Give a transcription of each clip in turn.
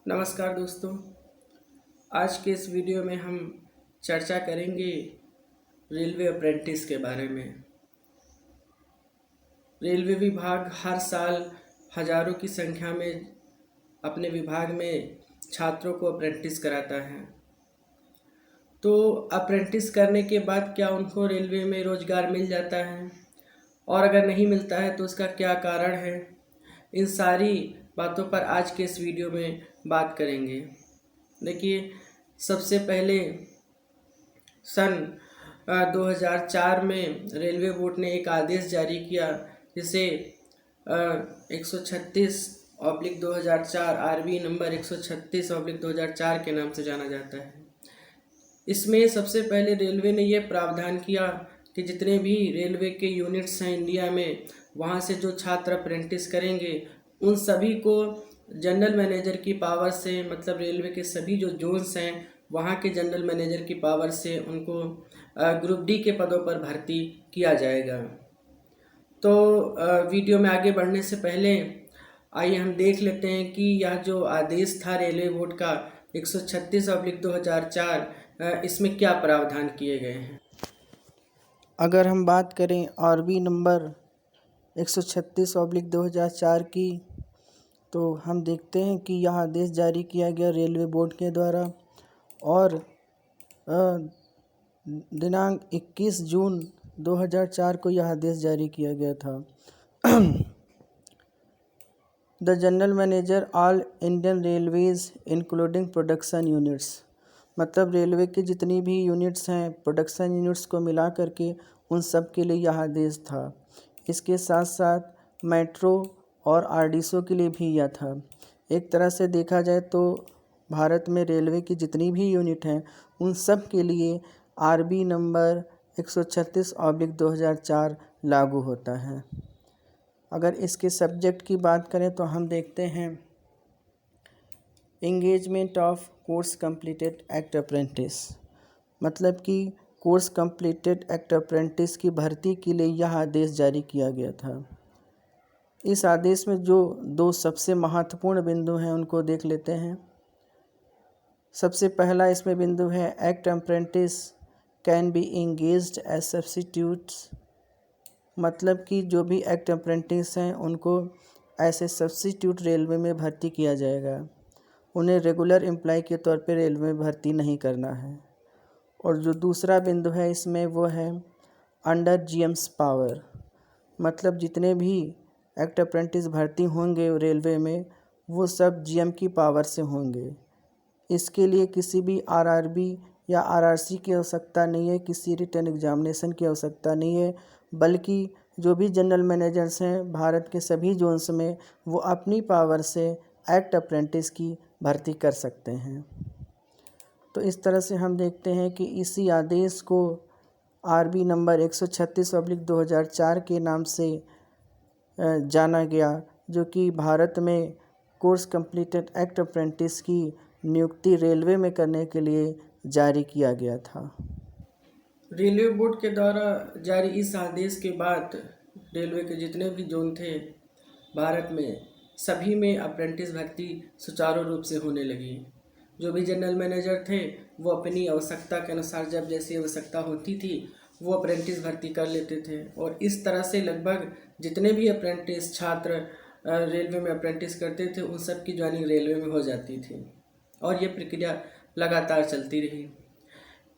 नमस्कार दोस्तों। आज के इस वीडियो में हम चर्चा करेंगे रेलवे अप्रेंटिस के बारे में। रेलवे विभाग हर साल हजारों की संख्या में अपने विभाग में छात्रों को अप्रेंटिस कराता है। तो अप्रेंटिस करने के बाद क्या उनको रेलवे में रोज़गार मिल जाता है, और अगर नहीं मिलता है तो उसका क्या कारण है, इन सारी बातों पर आज के इस वीडियो में बात करेंगे। देखिए, सबसे पहले सन 2004 में रेलवे बोर्ड ने एक आदेश जारी किया जिसे 136/2004 आरबी नंबर 136/2004 के नाम से जाना जाता है। इसमें सबसे पहले रेलवे ने यह प्रावधान किया कि जितने भी रेलवे के यूनिट्स हैं इंडिया में, वहाँ से जो छात्र अप्रेंटिस करेंगे उन सभी को जनरल मैनेजर की पावर से, मतलब रेलवे के सभी जो जोन्स हैं वहाँ के जनरल मैनेजर की पावर से उनको ग्रुप डी के पदों पर भर्ती किया जाएगा। तो वीडियो में आगे बढ़ने से पहले आइए हम देख लेते हैं कि यह जो आदेश था रेलवे बोर्ड का 136/2004, इसमें क्या प्रावधान किए गए हैं। अगर हम बात करें आरबी नंबर 136/2004 की, तो हम देखते हैं कि यह आदेश जारी किया गया रेलवे बोर्ड के द्वारा और दिनांक 21 जून 2004 को यह आदेश जारी किया गया था। The general manager all Indian railways including production units, मतलब रेलवे की जितनी भी यूनिट्स हैं, प्रोडक्शन यूनिट्स को मिला करके उन सब के लिए यह आदेश था। इसके साथ साथ मेट्रो और आरडीसो के लिए भी यह था। एक तरह से देखा जाए तो भारत में रेलवे की जितनी भी यूनिट हैं उन सब के लिए आरबी नंबर 136/2004 लागू होता है। अगर इसके सब्जेक्ट की बात करें तो हम देखते हैं engagement of course completed act apprentice, मतलब कि कोर्स कंप्लीटेड एक्ट अप्रेंटिस की भर्ती के लिए यह आदेश जारी किया गया था। इस आदेश में जो दो सबसे महत्वपूर्ण बिंदु हैं उनको देख लेते हैं। सबसे पहला इसमें बिंदु है act apprentice can be engaged as substitutes, मतलब कि जो भी एक्ट अप्रेंटिस हैं उनको ऐसे सब्स्टिट्यूट रेलवे में भर्ती किया जाएगा। उन्हें रेगुलर एम्प्लॉय के तौर पे रेलवे में भर्ती नहीं करना है। और जो दूसरा बिंदु है इसमें वो है अंडर जीएम्स पावर, मतलब जितने भी एक्ट अप्रेंटिस भर्ती होंगे रेलवे में वो सब जीएम की पावर से होंगे। इसके लिए किसी भी आरआरबी या आरआरसी की आवश्यकता नहीं है, किसी रिटन एग्जामिनेशन की आवश्यकता नहीं है, बल्कि जो भी जनरल मैनेजर्स हैं भारत के सभी जोन्स में वो अपनी पावर से एक्ट अप्रेंटिस की भर्ती कर सकते हैं। तो इस तरह से हम देखते हैं कि इसी आदेश को आरबी नंबर 136/2004 के नाम से जाना गया, जो कि भारत में कोर्स कंप्लीटेड एक्ट अप्रेंटिस की नियुक्ति रेलवे में करने के लिए जारी किया गया था। रेलवे बोर्ड के द्वारा जारी इस आदेश के बाद रेलवे के जितने भी जोन थे भारत में, सभी में अप्रेंटिस भर्ती सुचारू रूप से होने लगी। जो भी जनरल मैनेजर थे वो अपनी आवश्यकता के अनुसार जब जैसी आवश्यकता होती थी वो अप्रेंटिस भर्ती कर लेते थे, और इस तरह से लगभग जितने भी अप्रेंटिस छात्र रेलवे में अप्रेंटिस करते थे उन सब की ज्वाइनिंग रेलवे में हो जाती थी, और ये प्रक्रिया लगातार चलती रही।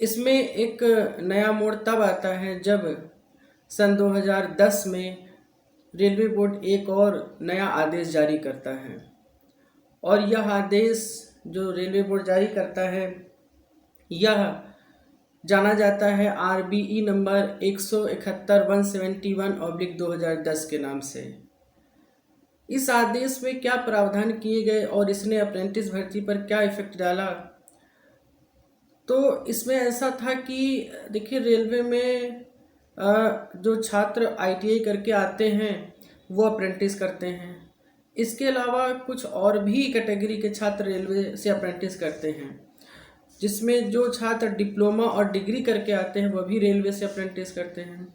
इसमें एक नया मोड़ तब आता है जब सन 2010 में रेलवे बोर्ड एक और नया आदेश जारी करता है, और यह आदेश जो रेलवे बोर्ड जारी करता है यह जाना जाता है आरबीई नंबर 171/171/2010 के नाम से। इस आदेश में क्या प्रावधान किए गए और इसने अप्रेंटिस भर्ती पर क्या इफेक्ट डाला, तो इसमें ऐसा था कि देखिए, रेलवे में जो छात्र आईटीआई करके आते हैं वो अप्रेंटिस करते हैं। इसके अलावा कुछ और भी कैटेगरी के छात्र रेलवे से अप्रेंटिस करते हैं, जिसमें जो छात्र डिप्लोमा और डिग्री करके आते हैं वह भी रेलवे से अप्रेंटिस करते हैं।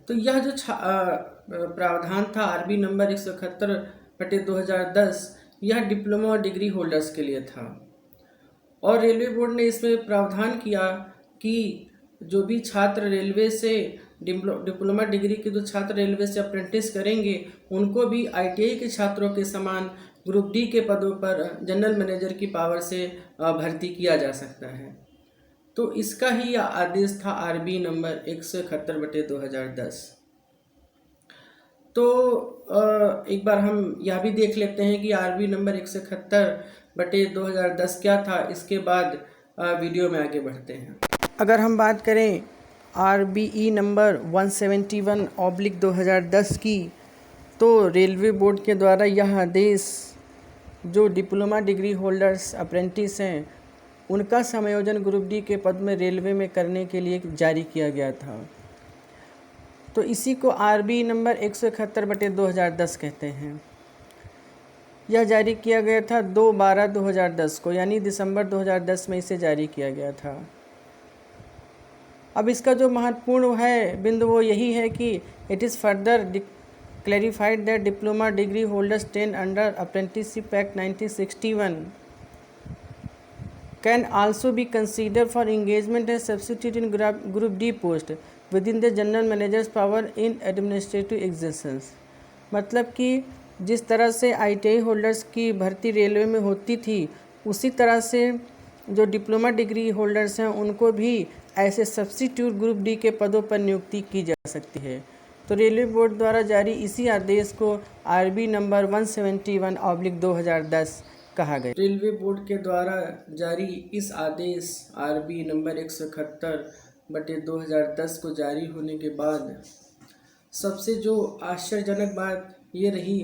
तो यह जो प्रावधान था आरबी नंबर 171/2010, यह डिप्लोमा और डिग्री होल्डर्स के लिए था। और रेलवे बोर्ड ने इसमें प्रावधान किया कि जो भी छात्र रेलवे से डिप्लोमा डिग्री के जो छात्र रेलवे से अप्रेंटिस करेंगे उनको भी आईटीआई के छात्रों के समान ग्रुप डी के पदों पर जनरल मैनेजर की पावर से भर्ती किया जा सकता है। तो इसका ही आदेश था आरबी नंबर 171/2010। तो एक बार हम यह भी देख लेते हैं कि आरबी नंबर 171/2010 क्या था। इसके बाद वीडियो में आगे बढ़ते हैं। अगर हम बात करें आरबीई नंबर 171/2010 की, तो रेलवे बोर्ड के द्वारा यह आदेश जो डिप्लोमा डिग्री होल्डर्स अप्रेंटिस हैं उनका समायोजन ग्रुप डी के पद में रेलवे में करने के लिए जारी किया गया था। तो इसी को आरबी नंबर 171/2010 कहते हैं। यह जारी किया गया था 2/12/2010 को, यानी दिसंबर 2010 में इसे जारी किया गया था। अब इसका जो महत्वपूर्ण है बिंदु वो यही है कि it is further clarified that diploma degree holders train under apprenticeship act 1961 can also be consider for engagement as substitute in group D post within the general managers power in administrative exigencies. मतलब कि जिस तरह से ITI holders की भर्ती railway में होती थी उसी तरह से जो डिप्लोमा डिग्री होल्डर्स हैं उनको भी ऐसे सब्स्टिट्यूट ग्रुप डी के पदों पर नियुक्ति की जा सकती है। तो रेलवे बोर्ड द्वारा जारी इसी आदेश को आरबी नंबर 171/2010 कहा गया। रेलवे बोर्ड के द्वारा जारी इस आदेश आरबी नंबर 171/2010 को जारी होने के बाद सबसे जो आश्चर्यजनक बात ये रही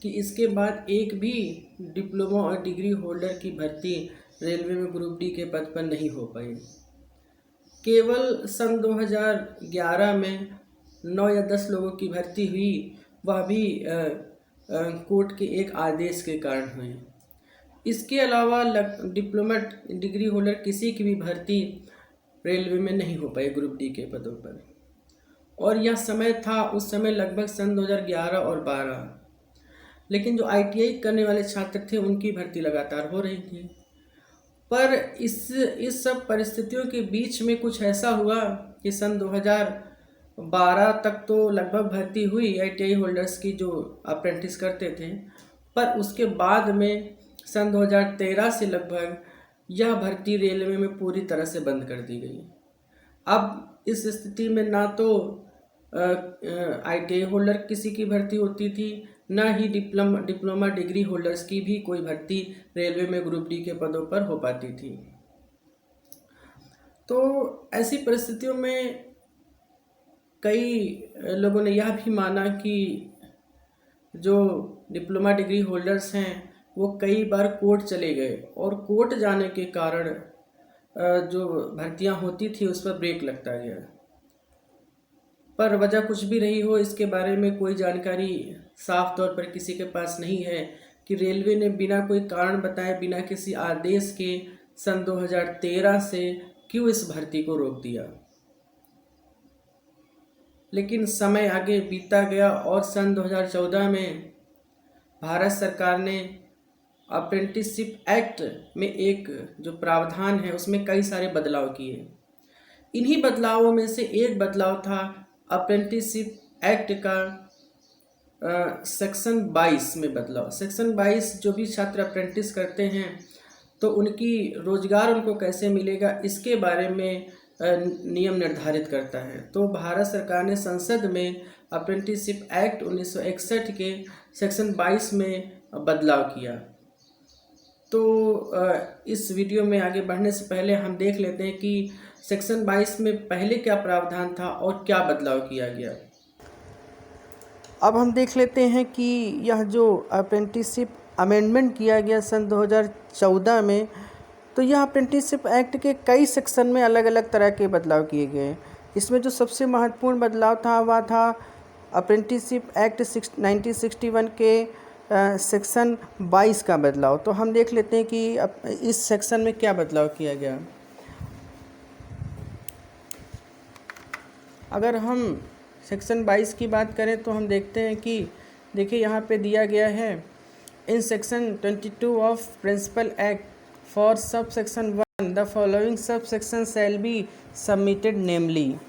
कि इसके बाद एक भी डिप्लोमा और डिग्री होल्डर की भर्ती रेलवे में ग्रुप डी के पद पर नहीं हो पाई। केवल सन 2011 में 9 या 10 लोगों की भर्ती हुई, वह भी कोर्ट के एक आदेश के कारण हुई। इसके अलावा डिप्लोमा डिग्री होल्डर किसी की भी भर्ती रेलवे में नहीं हो पाई ग्रुप डी के पदों पर। और यह समय था उस समय लगभग सन 2011 और 12। लेकिन जो आईटीआई करने वाले छात्र थे उनकी भर्ती लगातार हो रही थी। पर इस सब परिस्थितियों के बीच में कुछ ऐसा हुआ कि सन 2012 तक तो लगभग भर्ती हुई आईटीआई होल्डर्स की जो अप्रेंटिस करते थे, पर उसके बाद में सन 2013 से लगभग यह भर्ती रेलवे में पूरी तरह से बंद कर दी गई। अब इस स्थिति में ना तो आईटीआई होल्डर किसी की भर्ती होती थी, ना ही डिप्लोमा डिग्री होल्डर्स की भी कोई भर्ती रेलवे में ग्रुप डी के पदों पर हो पाती थी। तो ऐसी परिस्थितियों में कई लोगों ने यह भी माना कि जो डिप्लोमा डिग्री होल्डर्स हैं वो कई बार कोर्ट चले गए और कोर्ट जाने के कारण जो भर्तियां होती थी उस पर ब्रेक लगता गया। पर वजह कुछ भी रही हो, इसके बारे में कोई जानकारी साफ तौर पर किसी के पास नहीं है कि रेलवे ने बिना कोई कारण बताए, बिना किसी आदेश के सन 2013 से क्यों इस भर्ती को रोक दिया। लेकिन समय आगे बीता गया और सन 2014 में भारत सरकार ने अप्रेंटिसशिप एक्ट में एक जो प्रावधान है उसमें कई सारे बदलाव किए। इन्हीं बदलावों में से एक बदलाव था अप्रेंटिसशिप एक्ट का सेक्शन 22 में बदलाव। सेक्शन 22 जो भी छात्र अप्रेंटिस करते हैं तो उनकी रोजगार उनको कैसे मिलेगा इसके बारे में नियम निर्धारित करता है। तो भारत सरकार ने संसद में अप्रेंटिसशिप एक्ट 1961 के सेक्शन 22 में बदलाव किया। तो इस वीडियो में आगे बढ़ने से पहले हम देख लेते हैं कि सेक्शन 22 में पहले क्या प्रावधान था और क्या बदलाव किया गया। अब हम देख लेते हैं कि यह जो अप्रेंटिसशिप अमेंडमेंट किया गया सन 2014 में, तो यह अप्रेंटिसशिप एक्ट के कई सेक्शन में अलग अलग तरह के बदलाव किए गए। इसमें जो सबसे महत्वपूर्ण बदलाव था वह था अप्रेंटिसशिप एक्ट 1961 के सेक्शन 22 का बदलाव। तो हम देख लेते हैं कि इस सेक्शन में क्या बदलाव किया गया। अगर हम सेक्शन 22 की बात करें तो हम देखते हैं कि देखिए यहाँ पे दिया गया है In section 22 of Principal Act for subsection 1, the following subsections shall be submitted, namely.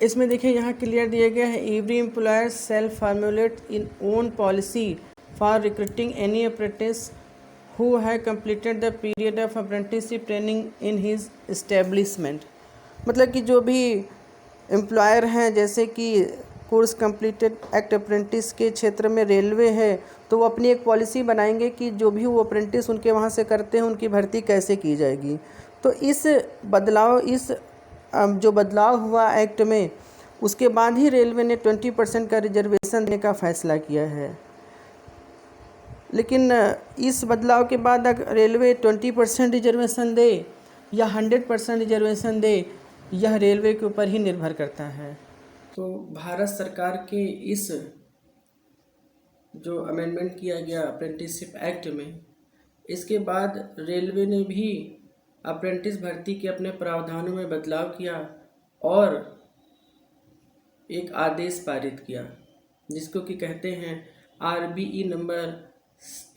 इसमें देखिए यहाँ क्लियर दिया गया है, every employer shall formulate in own policy for recruiting any apprentice who has completed the period of apprenticeship training in his establishment. मतलब कि जो भी एम्प्लॉयर हैं, जैसे कि कोर्स कंप्लीटेड एक्ट अप्रेंटिस के क्षेत्र में रेलवे है, तो वो अपनी एक पॉलिसी बनाएंगे कि जो भी वो अप्रेंटिस उनके वहाँ से करते हैं उनकी भर्ती कैसे की जाएगी। तो इस जो बदलाव हुआ एक्ट में, उसके बाद ही रेलवे ने 20% का रिजर्वेशन देने का फैसला किया है। लेकिन इस बदलाव के बाद अगर रेलवे 20% रिजर्वेशन दे या 100% रिजर्वेशन दे, यह रेलवे के ऊपर ही निर्भर करता है। तो भारत सरकार के इस जो अमेंडमेंट किया गया अप्रेंटिसशिप एक्ट में, इसके बाद रेलवे ने भी अप्रेंटिस भर्ती के अपने प्रावधानों में बदलाव किया और एक आदेश पारित किया, जिसको कि कहते हैं RBE नंबर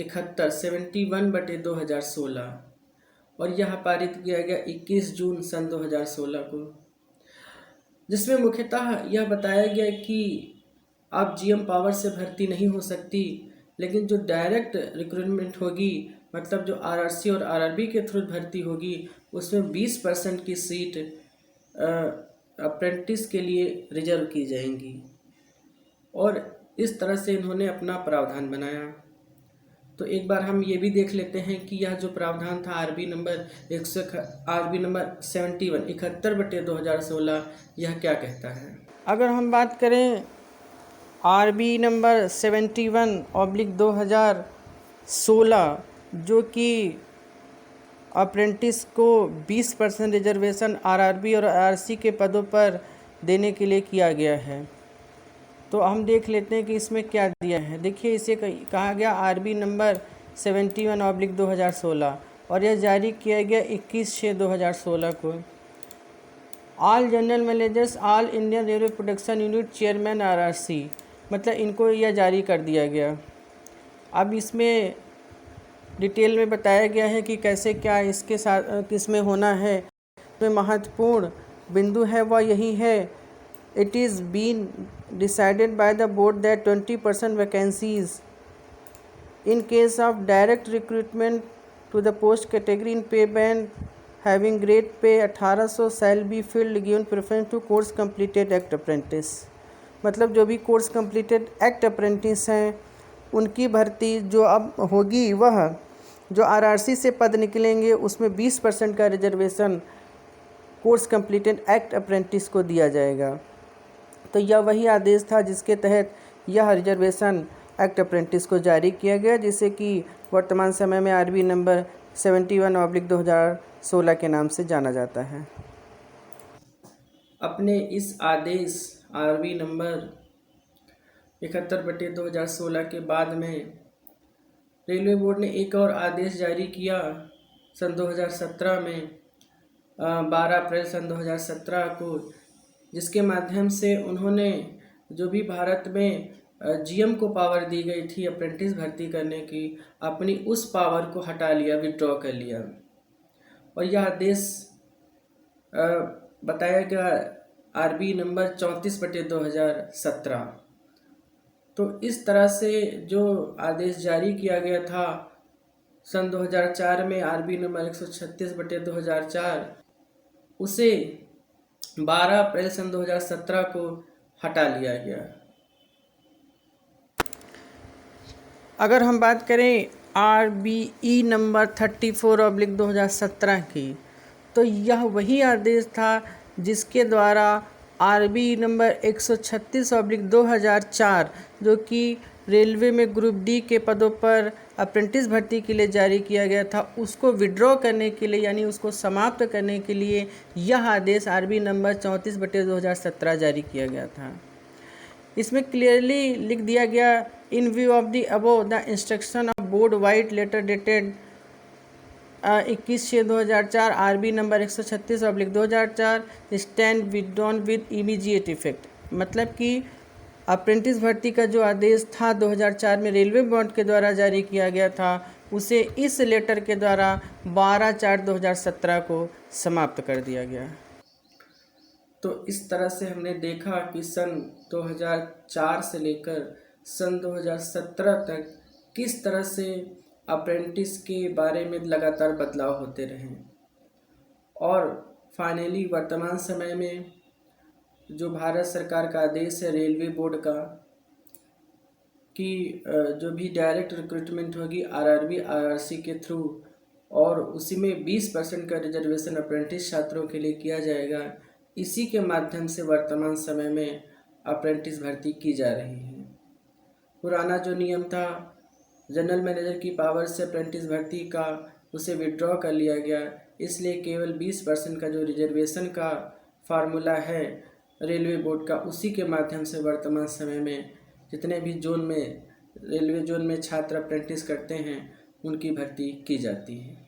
71/2016, और यह पारित किया गया 21 जून सन 2016 को, जिसमें मुख्यतः यह बताया गया कि अब GM पावर से भर्ती नहीं हो सकती, लेकिन जो डायरेक्ट रिक्रूटमेंट होगी, मतलब जो RRC और RRB के थ्रू भर्ती होगी, उसमें 20% की सीट अप्रेंटिस के लिए रिजर्व की जाएंगी। और इस तरह से इन्होंने अपना प्रावधान बनाया। तो एक बार हम ये भी देख लेते हैं कि यह जो प्रावधान था RB नंबर 71/2016, यह क्या कहता है। अगर हम बात करें RB नंबर 71/2016, जो कि अप्रेंटिस को 20% रिजर्वेशन RRB और RRC के पदों पर देने के लिए किया गया है। तो हम देख लेते हैं कि इसमें क्या दिया है। देखिए, इसे कहा गया RB नंबर 71/2016, और यह जारी किया गया 21/6/2016 को। All general managers all Indian railway production unit chairman RRC, मतलब इनको यह जारी कर दिया गया। अब इसमें डिटेल में बताया गया है कि कैसे क्या इसके साथ किसमें होना है। तो महत्वपूर्ण बिंदु है वह यही है, it is been decided by the board that 20% vacancies in case of direct recruitment to the post category in pay band having grade pay 1800 shall be filled given preference to course completed act apprentice. मतलब जो भी course completed act apprentice हैं, उनकी भर्ती जो अब होगी, वह जो RRC से पद निकलेंगे उसमें 20% का reservation course completed act apprentice को दिया जाएगा। तो यह वही आदेश था जिसके तहत यह रिजर्वेशन एक्ट अप्रेंटिस को जारी किया गया, जिसे कि वर्तमान समय में RB नंबर 71/2016 के नाम से जाना जाता है। अपने इस आदेश RB नंबर 71/2016 के बाद में रेलवे बोर्ड ने एक और आदेश जारी किया सन 2017 में, 12 अप्रैल सन 2017 को, जिसके माध्यम से उन्होंने जो भी भारत में GM को पावर दी गई थी अप्रेंटिस भर्ती करने की, अपनी उस पावर को हटा लिया, विड्रॉ कर लिया। और यह आदेश बताया गया RB नंबर 34/2017। तो इस तरह से जो आदेश जारी किया गया था सन 2004 में RB नंबर 136/2004, उसे 12 अप्रैल सन 2017 को हटा लिया गया। अगर हम बात करें RBE नंबर 34/2017 की, तो यह वही आदेश था जिसके द्वारा RB नंबर 136/2004, जो कि रेलवे में ग्रुप D के पदों पर अप्रेंटिस भर्ती के लिए जारी किया गया था, उसको विड्रॉ करने के लिए, यानी उसको समाप्त करने के लिए यह आदेश RB नंबर 34/2017 जारी किया गया था। इसमें क्लियरली लिख दिया गया, in view of the above the instruction of board vide letter dated 21/6/2004 RB number 136/2004 stand withdrawn with immediate effect. मतलब कि अप्रेंटिस भर्ती का जो आदेश था 2004 में रेलवे बोर्ड के द्वारा जारी किया गया था, उसे इस लेटर के द्वारा 12/4/2017 को समाप्त कर दिया गया। तो इस तरह से हमने देखा कि सन 2004 से लेकर सन 2017 तक किस तरह से अप्रेंटिस के बारे में लगातार बदलाव होते रहे और फाइनली वर्तमान समय में जो भारत सरकार का आदेश है रेलवे बोर्ड का कि जो भी डायरेक्ट रिक्रूटमेंट होगी आरआरबी आरआरसी के थ्रू और उसी में 20% का रिजर्वेशन अप्रेंटिस छात्रों के लिए किया जाएगा, इसी के माध्यम से वर्तमान समय में अप्रेंटिस भर्ती की जा रही है। पुराना जो नियम था जनरल मैनेजर की पावर से अप्रेंटिस भर्ती का, उसे विड्रॉ कर लिया गया, इसलिए केवल 20% का जो रिजर्वेशन का फार्मूला है रेलवे बोर्ड का, उसी के माध्यम से वर्तमान समय में जितने भी जोन में रेलवे जोन में छात्र अप्रेंटिस करते हैं उनकी भर्ती की जाती है।